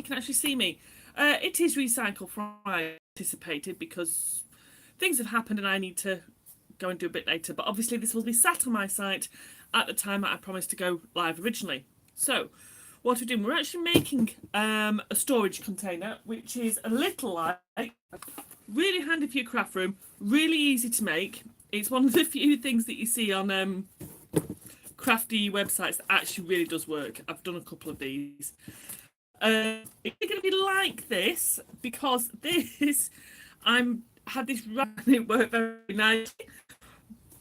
can actually see me. It is recycle from I anticipated because things have happened and I need to go and do a bit later. But obviously this will be sat on my site at the time that I promised to go live originally. So what we're doing, we're actually making a storage container, which is a little like, really handy for your craft room, really easy to make. It's one of the few things that you see on crafty websites that actually really does work. I've done a couple of these. It's going to be like this because this had this round, it worked very nicely,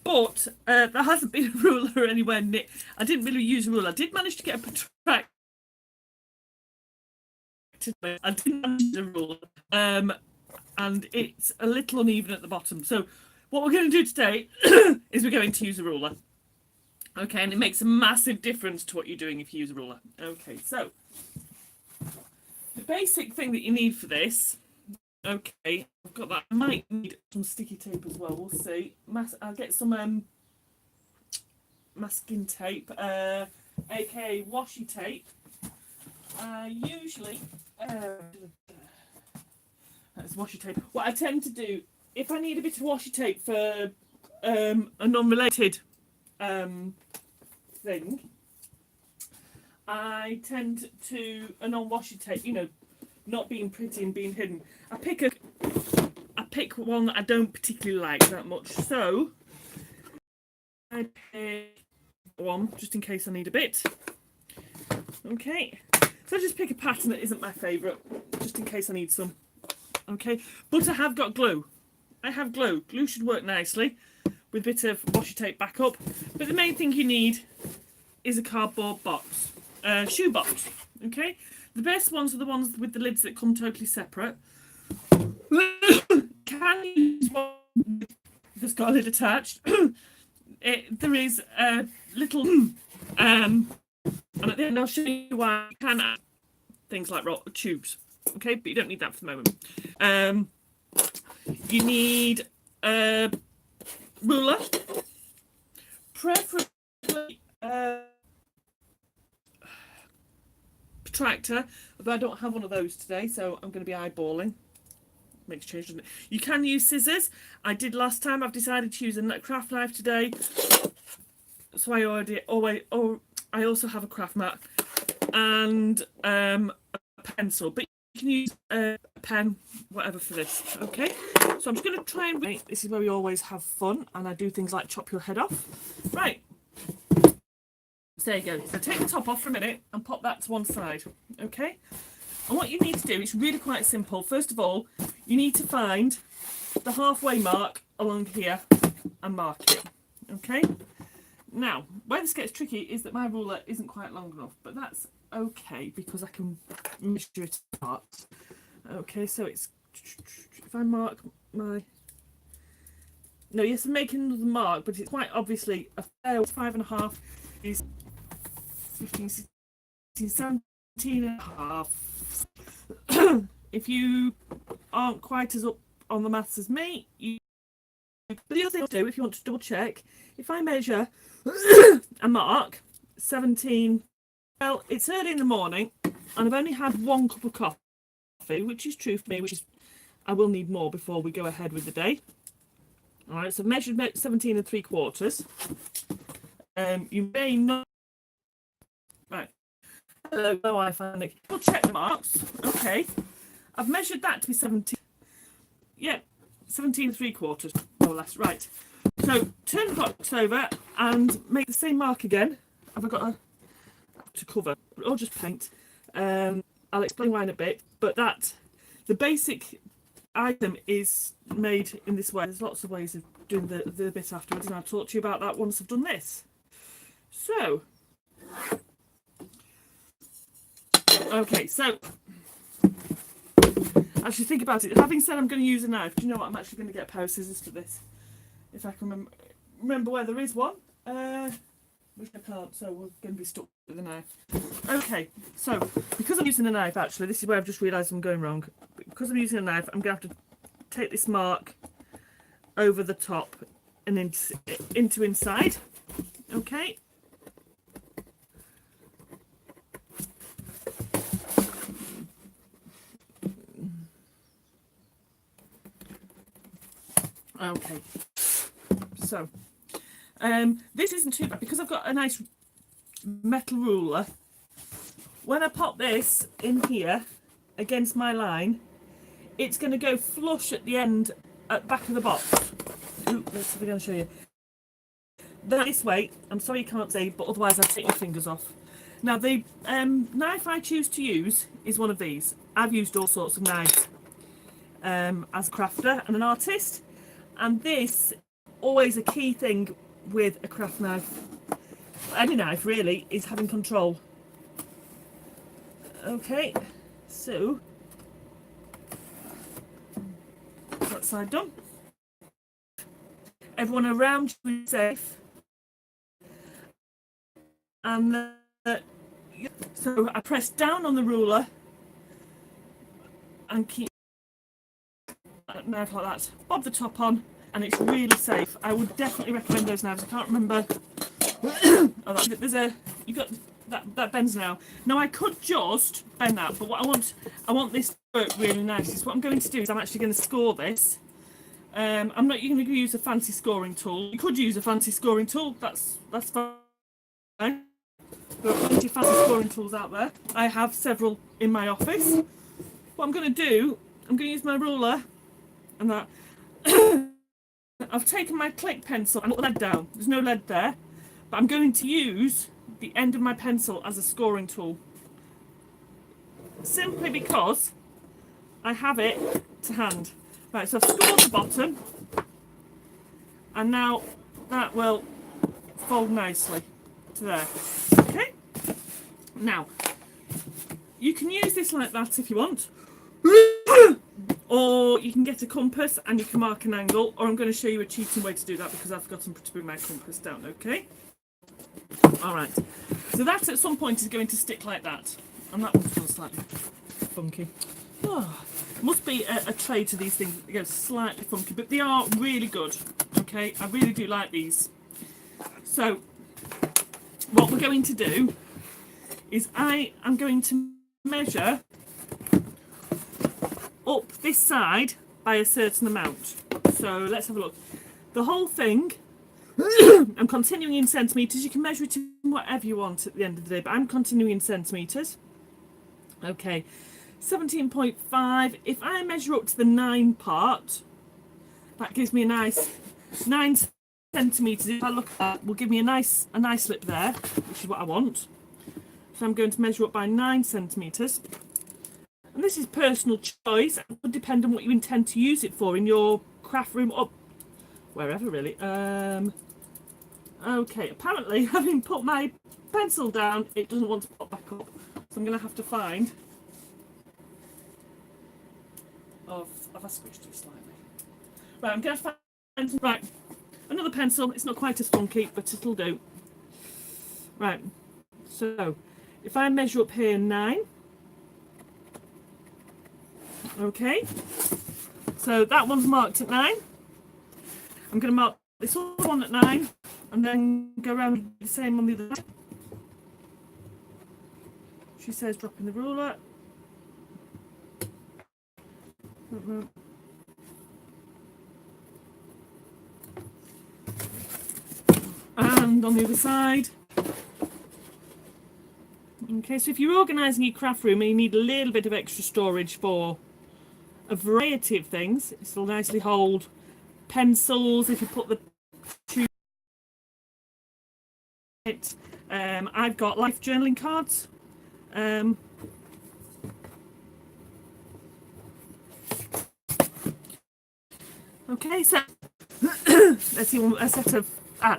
but there hasn't been a ruler anywhere near. I didn't really use a ruler. I did manage to get a protractor. I didn't manage a ruler, and it's a little uneven at the bottom. So what we're going to do today is we're going to use a ruler. Okay, and it makes a massive difference to what you're doing if you use a ruler. Okay, so the basic thing that you need for this, okay, I've got that. I might need some sticky tape as well. We'll see. I'll get some masking tape, aka washi tape. Usually, that's washi tape. What I tend to do, if I need a bit of washi tape for a non-related thing, I tend to a non-washi tape, you know, not being pretty and being hidden. I pick one that I don't particularly like that much, so I pick one just in case I need a bit. Okay, so I just pick a pattern that isn't my favourite, just in case I need some. Okay, but I have got glue. I have glue. Glue should work nicely with a bit of washi tape back up. But the main thing you need is a cardboard box, shoe box. Okay, the best ones are the ones with the lids that come totally separate. Can use one that's got a lid attached. There is a little, and at the end I'll show you why you can add things like tubes. Okay, but you don't need that for the moment. You need a ruler, preferably protractor, although I don't have one of those today, so I'm going to be eyeballing. Makes a change, doesn't it? You can use scissors. I did last time. I've decided to use a craft knife today, so I also have a craft mat and a pencil, but you can use a pen, whatever, for this. Okay, so I'm just going to try and wait. This is where we always have fun, and I do things like chop your head off. Right, so there you go. So take the top off for a minute and pop that to one side. Okay, and what you need to do, it's really quite simple. First of all, you need to find the halfway mark along here and mark it. Okay, now where this gets tricky is that my ruler isn't quite long enough, but that's okay because I can measure it apart. Okay, so it's, if I mark my, no, yes, I'm making another mark, but it's quite obviously a fair 5.5 is 15, 16, 17 and a half. If you aren't quite as up on the maths as me, but the other thing to do, if you want to double check, if I measure a mark 17, well, it's early in the morning and I've only had 1 cup of coffee, which is true for me, which is I will need more before we go ahead with the day. All right, so I've measured 17 3/4. You may not. Right. Hello, I found it. We'll check the marks. Okay. I've measured that to be 17. Yeah, 17 3/4, more or less. Right. So turn the box over and make the same mark again. Have I got to cover or just paint? I'll explain why in a bit. But the basic item is made in this way. There's lots of ways of doing the bit afterwards, and I'll talk to you about that once I've done this. So, okay, so actually think about it. Having said I'm going to use a knife, do you know what? I'm actually going to get a pair of scissors for this. If I can remember where there is one. Which I can't, so we're going to be stuck with a knife. Okay, so because I'm using a knife, actually, this is where I've just realised I'm going wrong. Because I'm using a knife, I'm going to have to take this mark over the top and into inside. Okay. Okay, so this isn't too bad because I've got a nice metal ruler. When I pop this in here against my line, it's going to go flush at the end, at the back of the box. Ooh, let's see if I'm going to show you. Then this way, I'm sorry you can't see, but otherwise I'd take my fingers off. Now the knife I choose to use is one of these. I've used all sorts of knives as a crafter and an artist, and this always a key thing with a craft knife, any knife really, is having control. Okay, so that side done. Everyone around you is safe. And so I press down on the ruler and keep that knife like that. Bob the top on, and it's really safe. I would definitely recommend those knives. I can't remember. Oh, there's a you got that bends now. Now I could just bend that, but what I want this to work really nice. So what I'm going to do is I'm actually going to score this. I'm not going to use a fancy scoring tool. You could use a fancy scoring tool. That's fine. There are plenty of fancy scoring tools out there. I have several in my office. What I'm going to do, I'm going to use my ruler and that. I've taken my click pencil and put the lead down. There's no lead there, but I'm going to use the end of my pencil as a scoring tool. Simply because I have it to hand. Right, so I've scored the bottom, and now that will fold nicely to there. Okay, now you can use this like that if you want, or you can get a compass and you can mark an angle, or I'm going to show you a cheating way to do that because I've forgotten to bring my compass down. Okay, alright, so that at some point is going to stick like that, and that one's gone slightly funky. Oh, must be a trade to these things that go slightly funky, but they are really good. Okay, I really do like these. So what we're going to do is I am going to measure up this side by a certain amount. So let's have a look. The whole thing, I'm continuing in centimetres. You can measure it in whatever you want at the end of the day, but I'm continuing in centimetres. Okay, 17.5. If I measure up to the 9 part, that gives me a nice 9 centimetres. If I look at that, will give me a nice lip there, which is what I want. So I'm going to measure up by 9 centimetres. And this is personal choice. It would depend on what you intend to use it for in your craft room or wherever really. Okay, apparently having put my pencil down, it doesn't want to pop back up. So I'm going to have to find... Oh, I've squished it slightly. Right, I'm going to find... Right, another pencil. It's not quite as funky, but it'll do. Right, so if I measure up here 9... Okay, so that one's marked at 9. I'm going to mark this other one at 9 and then go around the same on the other side. She says dropping the ruler. And on the other side. Okay, so if you're organising your craft room and you need a little bit of extra storage for a variety of things, it'll nicely hold pencils if you put the tube in it. I've got life journaling cards. Okay, so let's see a set of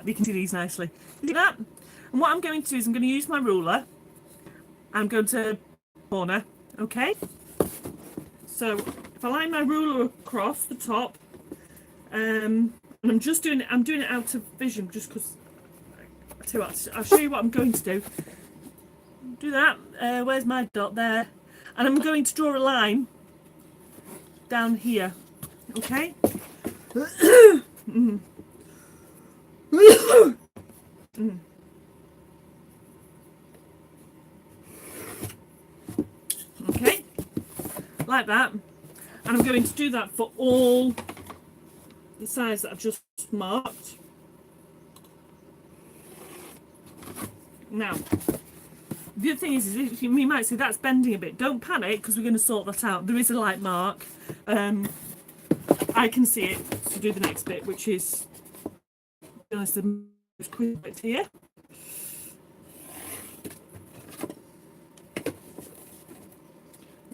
you can see these nicely. See that? And what I'm going to do is I'm going to use my ruler. I'm going to corner. Okay. So if I line my ruler across the top, and I'm doing it out of vision just because. I'll show you what I'm going to do. Do that. Where's my dot there? And I'm going to draw a line down here. Okay. Okay, like that, and I'm going to do that for all the size that I've just marked. Now, the other thing is if you might say that's bending a bit. Don't panic, because we're going to sort that out. There is a light mark. I can see it to do the next bit, which is the most quick bit here.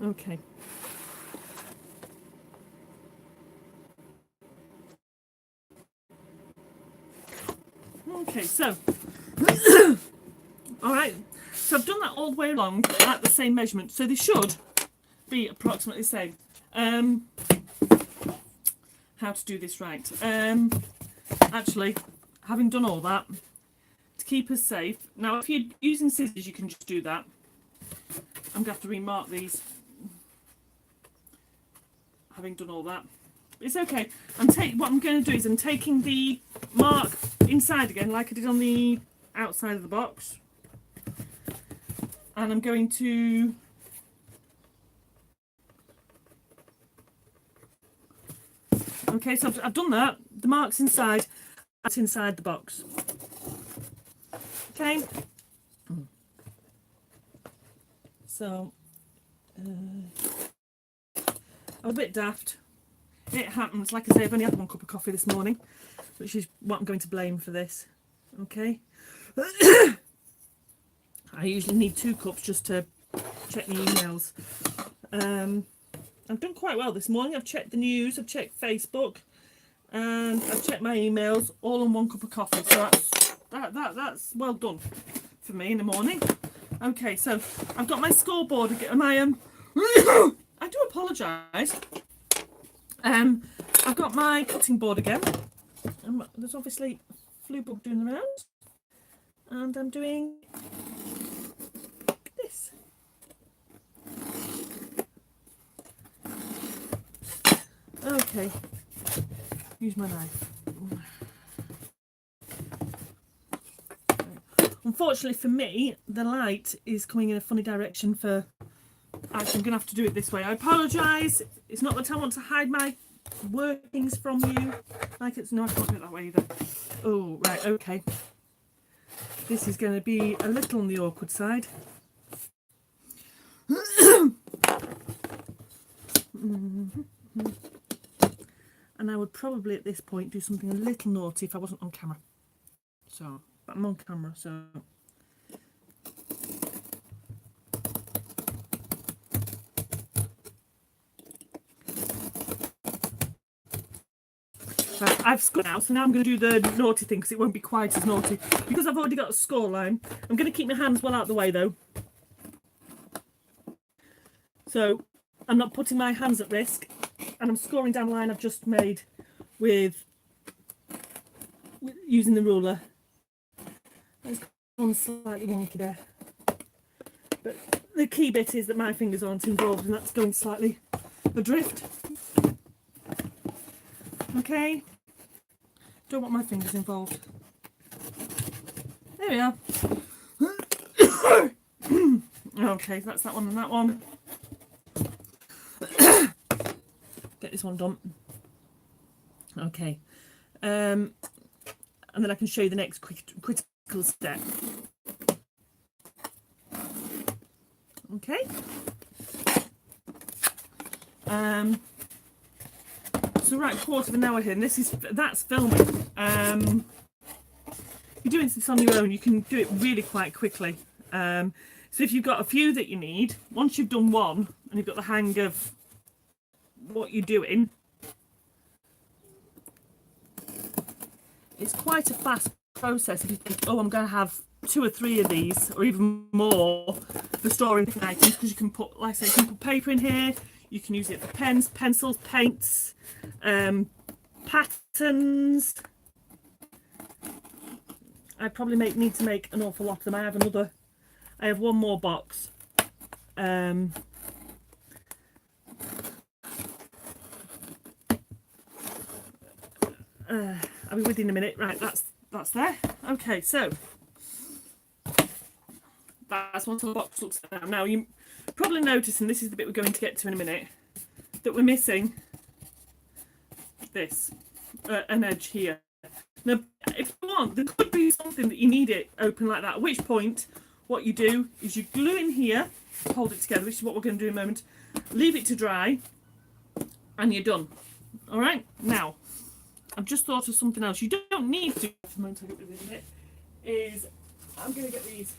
Okay. Okay, so all right, so I've done that all the way along at the same measurement, so they should be approximately the same. How to do this right? Actually, having done all that, to keep us safe, now if you're using scissors you can just do that. I'm going to have to remark these, having done all that. It's okay. What I'm going to do is I'm taking the mark inside again, like I did on the outside of the box, and I'm going to okay, so I've done that. The mark's inside. That's inside the box. Okay. So I'm a bit daft. It happens. Like I say, I've only had 1 cup of coffee this morning, which is what I'm going to blame for this. Okay. I usually need 2 cups just to check my emails. I've done quite well this morning. I've checked the news, I've checked Facebook, and I've checked my emails all on 1 cup of coffee. So that's well done for me in the morning. Okay, so I've got my scoreboard again. I do apologise. I've got my cutting board again. There's obviously flu bug doing the rounds, and I'm doing this. Okay, use my knife. Unfortunately for me, the light is coming in a funny direction for... Actually, I'm going to have to do it this way. I apologise. It's not that I want to hide my workings from you. Like it's... No, I can't do it that way either. Oh, right, okay. This is going to be a little on the awkward side. And I would probably at this point do something a little naughty if I wasn't on camera. So, but I'm on camera, so... Right, I've scored now, so now I'm going to do the naughty thing because it won't be quite as naughty. Because I've already got a score line, I'm going to keep my hands well out of the way though. So I'm not putting my hands at risk, and I'm scoring down the line I've just made with using the ruler. It's gone slightly wonky there. But the key bit is that my fingers aren't involved, and that's going slightly adrift. Okay, don't want my fingers involved. There we are. Okay, that's that one and that one. Get this one done. Okay, and then I can show you the next critical step. Okay. So right, 1/4 of an hour here, and that's filming. If you're doing this on your own, you can do it really quite quickly. So if you've got a few that you need, once you've done one and you've got the hang of what you're doing, it's quite a fast process. If you think, oh, I'm going to have 2 or 3 of these, or even more, for storing different items, because you can put, like I say, you can put paper in here. You can use it for pens, pencils, paints, patterns. I probably need to make an awful lot of them. I have one more box. I'll be with you in a minute. Right, that's there. Okay, so that's what the box looks like now. You probably notice, and this is the bit we're going to get to in a minute, that we're missing this. an edge here. Now, if you want, there could be something that you need it open like that, at which point what you do is you glue in here, hold it together, which is what we're going to do in a moment, leave it to dry, and you're done. All right, now I've just thought of something else. You don't need to, for the moment I get rid of it, is I'm going to get these.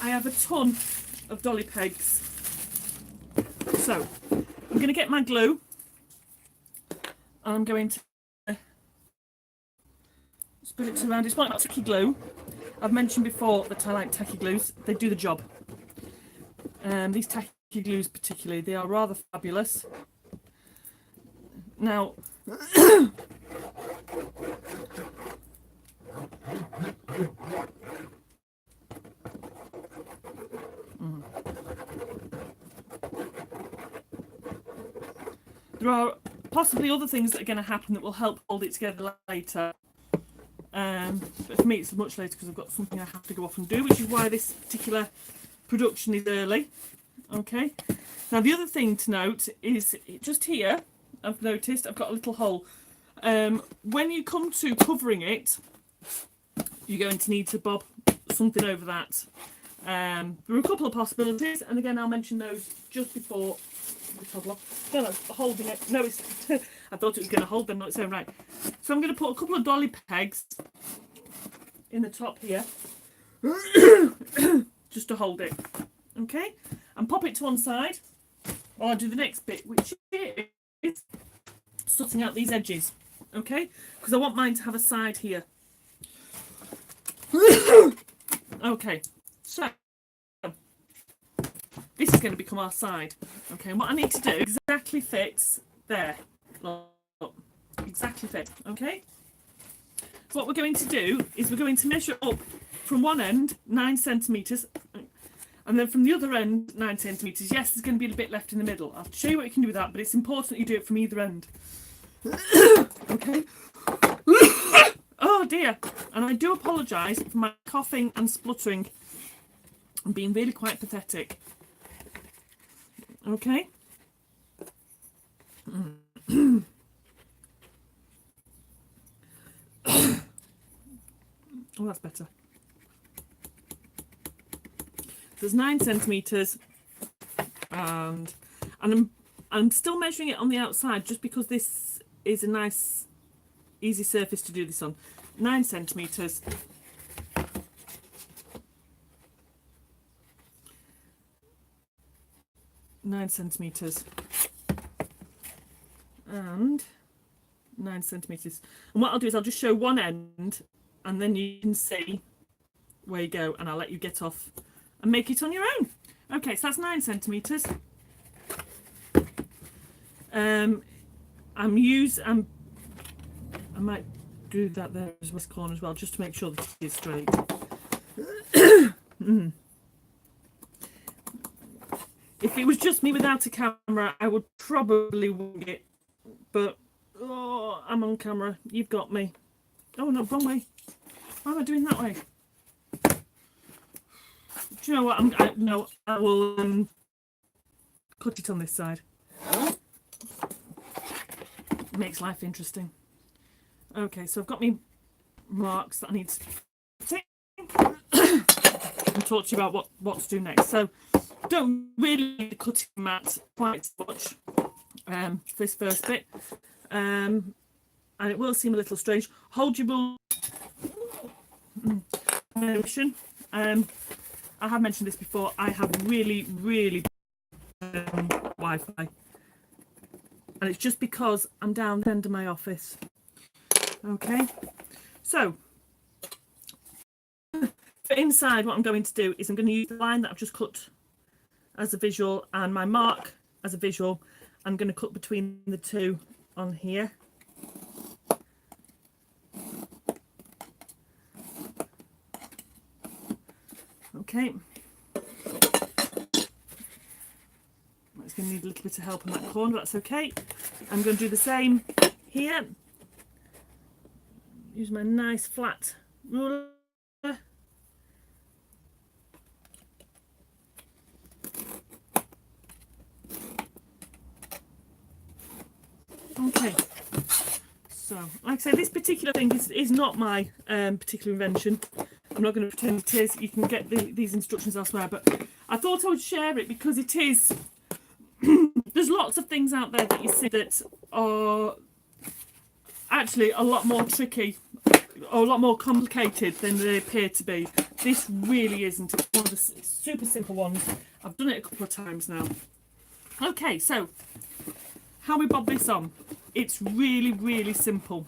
I have a ton of dolly pegs. So I'm going to get my glue, and I'm going to spread it around. It's not tacky glue. I've mentioned before that I like tacky glues. They do the job. These tacky glues particularly, they are rather fabulous. Now, there are possibly other things that are going to happen that will help hold it together later. But for me it's much later because I've got something I have to go off and do, which is why this particular production is early. Okay. Now the other thing to note is just here, I've noticed I've got a little hole. When you come to covering it, you're going to need to bob something over that. There are a couple of possibilities, and again I'll mention those just before the toddler. No, holding it. No, it's I thought it was going to hold them on its own right. So I'm going to put a couple of dolly pegs in the top here, just to hold it. Okay, and pop it to one side while I do the next bit, which is sorting out these edges. Okay, because I want mine to have a side here. Okay, so this is going to become our side. Okay, and what I need to do exactly fits there. Look, exactly fit. Okay. So what we're going to do is we're going to measure up from one end 9 centimeters, and then from the other end 9 centimeters. Yes, there's going to be a bit left in the middle. I'll show you what you can do with that, but it's important you do it from either end. Okay. Oh dear, and I do apologise for my coughing and spluttering. I'm being really quite pathetic. Okay. Oh, that's better. There's 9 centimeters, and I'm still measuring it on the outside just because this is a nice, easy surface to do this on. 9 centimeters. And 9 centimeters. And what I'll do is I'll just show one end, and then you can see where you go, and I'll let you get off and make it on your own. Okay, so that's 9 centimeters. I might do that there as this corner as well, just to make sure that it is straight. If it was just me without a camera, I would probably wing it, but oh, I'm on camera. You've got me. Oh no, wrong way. Why am I doing that way? Do you know what? I will cut it on this side. Makes life interesting. Okay, so I've got me marks that I need to take and talk to you about what to do next. So don't really need the cutting mat quite so much for this first bit, and it will seem a little strange. Hold your rule. I have mentioned this before. I have really Wi-Fi, and it's just because I'm down the end of my office. Okay, so for inside, what I'm going to do is I'm going to use the line that I've just cut as a visual and my mark as a visual. I'm going to cut between the two on here. Okay. It's going to need a little bit of help in that corner, but that's okay. I'm going to do the same here. Use my nice flat ruler. Okay. So, like I say, this particular thing is not my particular invention. I'm not going to pretend it is. You can get these instructions elsewhere, but I thought I would share it because it is. There's lots of things out there that you see that are actually a lot more tricky or a lot more complicated than they appear to be. This really isn't. It's one of the super simple ones. I've done it a couple of times now. Okay, so how we bob this on. It's really, really simple.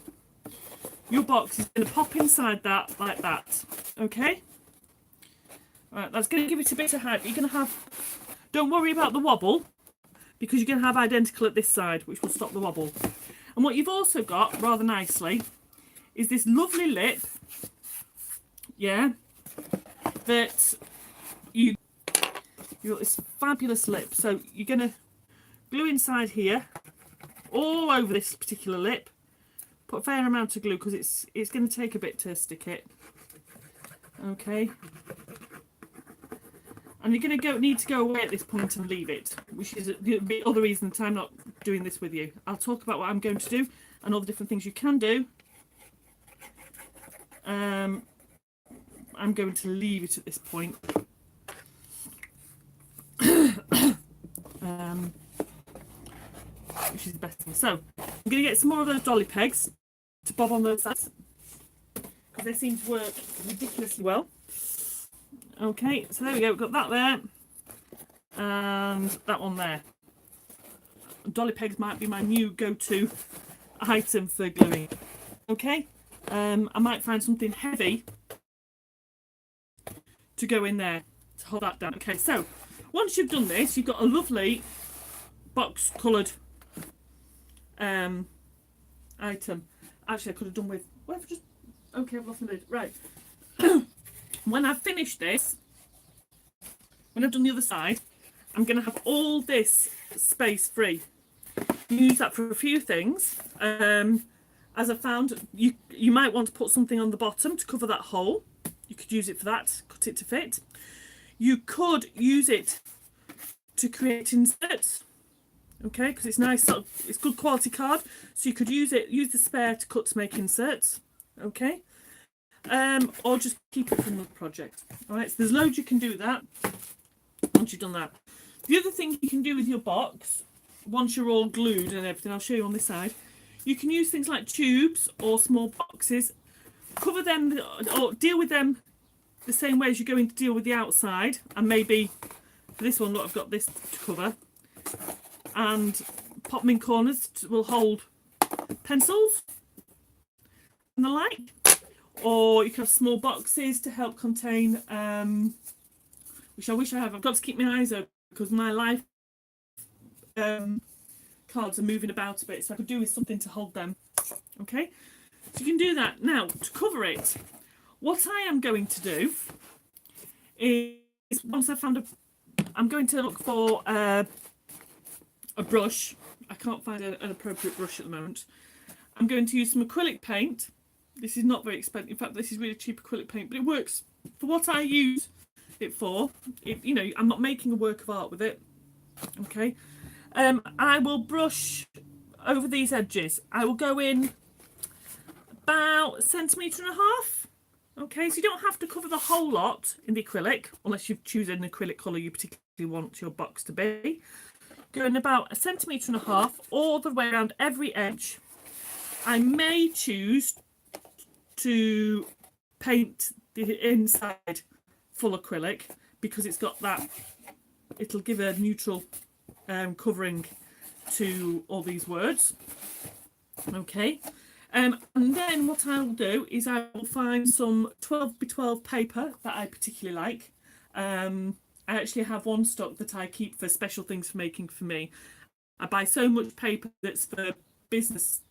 Your box is going to pop inside that like that. Okay? Right, that's going to give it a bit of height. You're going to have... Don't worry about the wobble, because you're going to have identical at this side, which will stop the wobble. And what you've also got, rather nicely, is this lovely lip. Yeah? That you've got this fabulous lip. So you're going to glue inside here, all over this particular lip. Put a fair amount of glue because it's going to take a bit to stick it. Okay. And you're going to need to go away at this point and leave it, which is the other reason that I'm not doing this with you. I'll talk about what I'm going to do and all the different things you can do. I'm going to leave it at this point. Which is the best thing. So I'm going to get some more of those dolly pegs to bob on those sides because they seem to work ridiculously well. Okay, so there we go. We've got that there and that one there. Dolly pegs might be my new go-to item for gluing. Okay, I might find something heavy to go in there to hold that down. Okay, so once you've done this, you've got a lovely box coloured item. Actually, I could have done with... Well, just... Okay, I've lost my lid. Right. When I've finished this, when I've done the other side, I'm going to have all this space free. Use that for a few things. As I found, you might want to put something on the bottom to cover that hole. You could use it for that, cut it to fit. You could use it to create inserts. Okay, because it's nice, it's good quality card, so you could use the spare to cut to make inserts. Okay, or just keep it for another project. All right, so there's loads you can do with that once you've done that. The other thing you can do with your box, once you're all glued and everything, I'll show you on this side, you can use things like tubes or small boxes, cover them or deal with them the same way as you're going to deal with the outside, and maybe for this one, look, I've got this to cover, and pop them in corners will hold pencils and the like. Or you can have small boxes to help contain, which I wish I have. I've got to keep my eyes open because my life cards are moving about a bit, so I could do with something to hold them. Okay, so you can do that. Now, to cover it, what I am going to do is, once I've found I'm going to look for a brush. I can't find an appropriate brush at the moment. I'm going to use some acrylic paint. This is not very expensive. In fact, this is really cheap acrylic paint, but it works for what I use it for. You know, I'm not making a work of art with it. Okay. I will brush over these edges. I will go in about 1.5 centimetres. Okay, so you don't have to cover the whole lot in the acrylic, unless you choose an acrylic colour you particularly want your box to be. Going about 1.5 centimetres all the way around every edge. I may choose to paint the inside full acrylic because it's got that, it'll give a neutral covering to all these words. Okay, and then what I'll do is I will find some 12x12 paper that I particularly like. I actually have one stock that I keep for special things for making for me. I buy so much paper that's for business,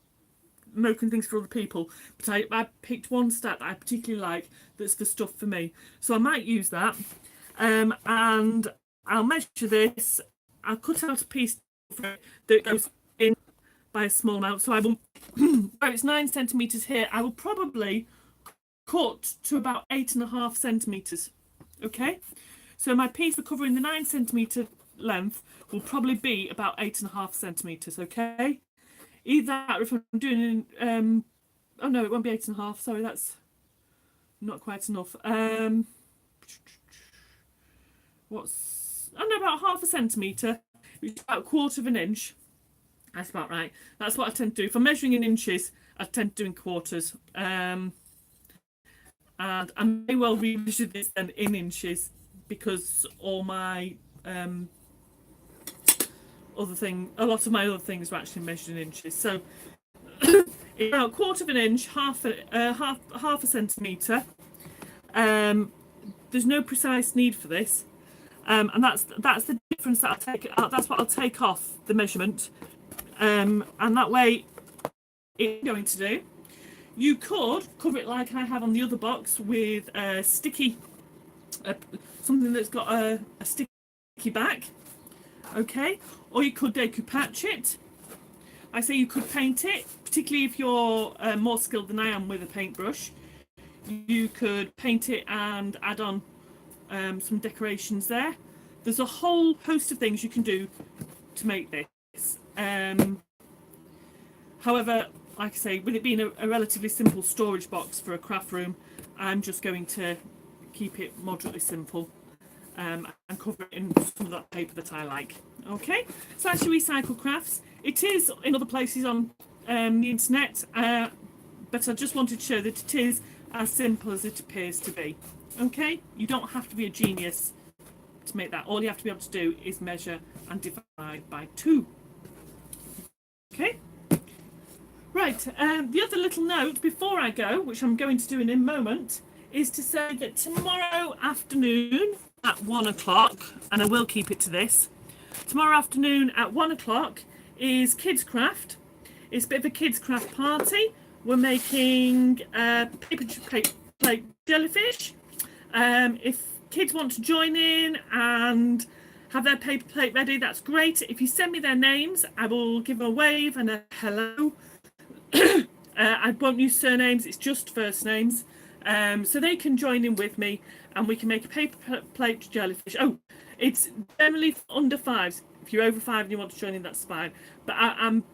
making things for other people, but I picked one stack that I particularly like that's for stuff for me. So I might use that. And I'll measure this. I'll cut out a piece that goes in by a small amount. So I will, where it's 9 centimetres here, I will probably cut to about 8.5 centimetres. Okay? So my piece for covering the 9 centimetre length will probably be about 8.5 centimetres, okay? Either that or if I'm doing oh no, it won't be 8.5. Sorry, that's not quite enough. About 0.5 centimetre, which is about 1/4 of an inch. That's about right. That's what I tend to do. If I'm measuring in inches, I tend to do in quarters. And I may well remeasure this then in inches, because all my a lot of my other things are actually measured in inches. So it's about 1/4 of an inch, half a centimetre. There's no precise need for this, and that's the difference that I'll take. That's what I'll take off the measurement, and that way it's going to do. You could cover it like I have on the other box with a sticky, something that's got a sticky back, okay? Or you could decoupage it. I say you could paint it, particularly if you're more skilled than I am with a paintbrush. You could paint it and add on some decorations there. There's a whole host of things you can do to make this. However, like I say, with it being a relatively simple storage box for a craft room, I'm just going to keep it moderately simple and cover it in some of that paper that I like. Okay, so that's your Recycle Crafts. It is in other places on the internet, but I just wanted to show that it is as simple as it appears to be. Okay, you don't have to be a genius to make that. All you have to be able to do is measure and divide by 2. Okay. Right, the other little note before I go, which I'm going to do in a moment, is to say that tomorrow afternoon at 1 o'clock, and I will keep it to this, tomorrow afternoon at 1 o'clock is Kids Craft. It's a bit of a Kids Craft party. We're making paper plate jellyfish. If kids want to join in and have their paper plate ready, that's great. If you send me their names, I will give a wave and a hello. I won't use surnames, it's just first names, so they can join in with me and we can make a paper plate jellyfish. Oh, it's generally for under 5s. If you're over 5 and you want to join in, that's fine, but I'm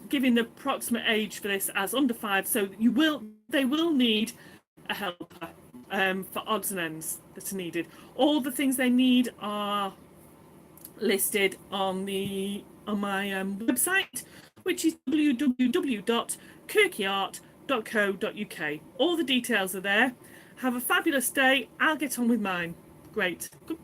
giving the approximate age for this as under 5, so they will need a helper for odds and ends that are needed. All the things they need are listed on my website, which is www.kirkyart.co.uk. All the details are there. Have a fabulous day. I'll get on with mine. Great. Goodbye.